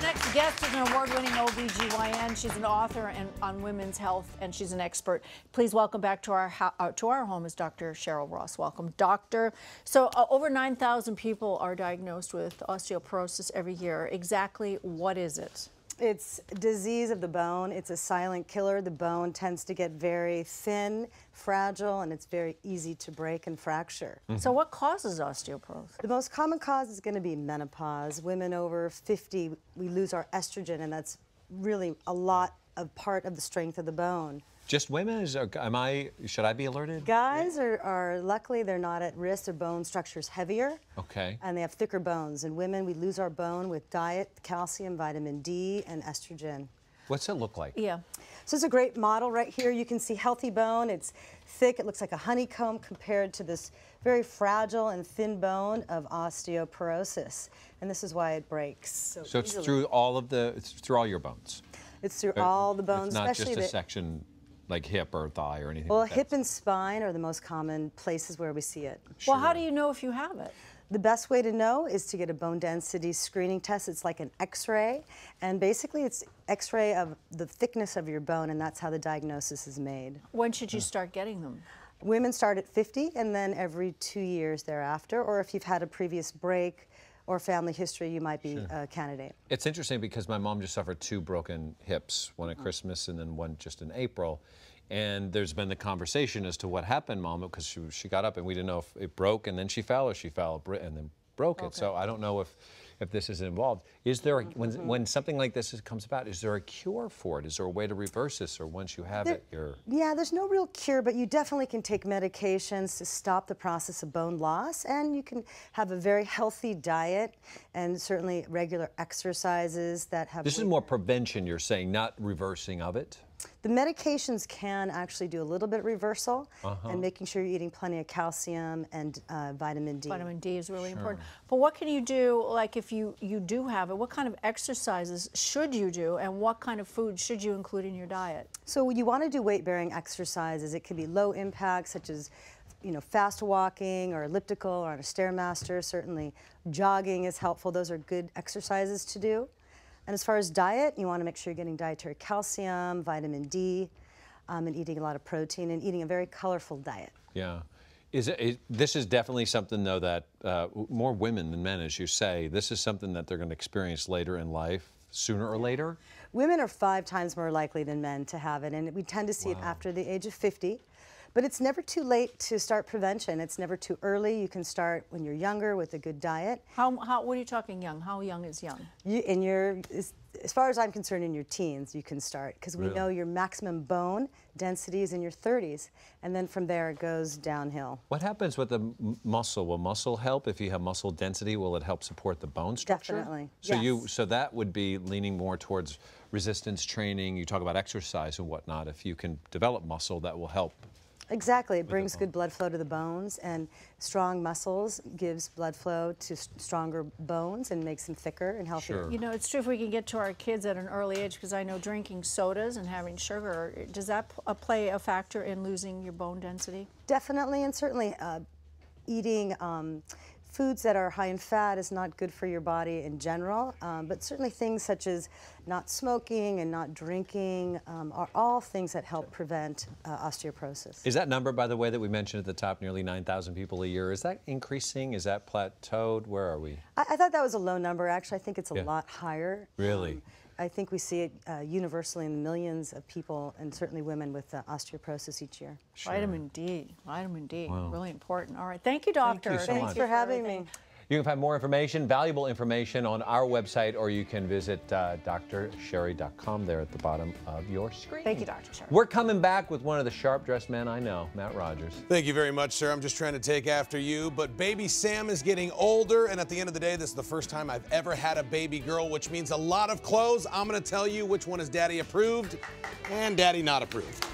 next guest is an award-winning OBGYN. She's an author on women's health, and she's an expert. Please welcome back to our home is Dr. Cheryl Ross. Welcome, doctor. So over 9,000 people are diagnosed with osteoporosis every year. Exactly what is it? It's disease of the bone. It's a silent killer. The bone tends to get very thin, fragile, and it's very easy to break and fracture. So what causes osteoporosis? The most common cause is going to be menopause. Women over 50, we lose our estrogen, and that's really a lot of part of the strength of the bone. Just women? Should I be alerted? Guys are luckily they're not at risk. Their bone structure is heavier. Okay. And they have thicker bones. And women, we lose our bone with diet, calcium, vitamin D, and estrogen. What's it look like? Yeah. So it's a great model right here. You can see healthy bone. It's thick. It looks like a honeycomb compared to this very fragile and thin bone of osteoporosis. And this is why it breaks So it's through it's through all your bones? It's through all the bones, it's not especially just a section like hip or thigh or anything well, like that. hip and spine are the most common places where we see it. Well, how do you know if you have it? The best way to know is to get a bone density screening test. It's like an x-ray, and basically it's x-ray of the thickness of your bone, and that's how the diagnosis is made. When should you start getting them? Women start at 50 and then every 2 years thereafter, or if you've had a previous break or family history, you might be a candidate. It's interesting because my mom just suffered 2 broken hips, one at Christmas and then one just in April. And there's been the conversation as to what happened, Mom, because she got up and we didn't know if it broke and then she fell or she fell and then broke it. So I don't know if this is involved. Is there, when something like this comes about, is there a cure for it? Is there a way to reverse this, or once you have it, you're... Yeah, there's no real cure, but you definitely can take medications to stop the process of bone loss, and you can have a very healthy diet and certainly regular exercises that have... This is more prevention, you're saying, not reversing of it? The medications can actually do a little bit of reversal, and making sure you're eating plenty of calcium and vitamin D. Vitamin D is really important. But what can you do, like if you do have it, what kind of exercises should you do, and what kind of food should you include in your diet? So you want to do weight-bearing exercises. It can be low impact, such as fast walking or elliptical or on a Stairmaster. Certainly jogging is helpful. Those are good exercises to do. And as far as diet, you want to make sure you're getting dietary calcium, vitamin D, and eating a lot of protein, and eating a very colorful diet. Yeah. This is definitely something, though, that more women than men, as you say, this is something that they're going to experience later in life, sooner or later? Women are 5 times more likely than men to have it, and we tend to see it after the age of 50. But it's never too late to start prevention. It's never too early. You can start when you're younger with a good diet. What are you talking young? How young is young? As far as I'm concerned, in your teens, you can start, because we know your maximum bone density is in your 30s, and then from there it goes downhill. What happens with the muscle? Will muscle help? If you have muscle density, will it help support the bone structure? Definitely. So so that would be leaning more towards resistance training. You talk about exercise and whatnot. If you can develop muscle, that will help. Exactly. It brings good blood flow to the bones, and strong muscles gives blood flow to stronger bones and makes them thicker and healthier. You know, it's true if we can get to our kids at an early age, because I know drinking sodas and having sugar, does that play a factor in losing your bone density? Definitely, and certainly eating foods that are high in fat is not good for your body in general, but certainly things such as not smoking and not drinking are all things that help prevent osteoporosis. Is that number, by the way, that we mentioned at the top, nearly 9,000 people a year, is that increasing? Is that plateaued? Where are we? I thought that was a low number. Actually, I think it's a lot higher. Really? I think we see it universally in millions of people, and certainly women, with osteoporosis each year. Vitamin D, really important. All right, thank you, doctor. Thank you so much. Thanks for having me. You can find more information, valuable information, on our website, or you can visit drsherry.com there at the bottom of your screen. Thank you, Dr. Sherry. We're coming back with one of the sharp-dressed men I know, Matt Rogers. Thank you very much, sir. I'm just trying to take after you, but baby Sam is getting older, and at the end of the day, this is the first time I've ever had a baby girl, which means a lot of clothes. I'm going to tell you which one is daddy approved and daddy not approved.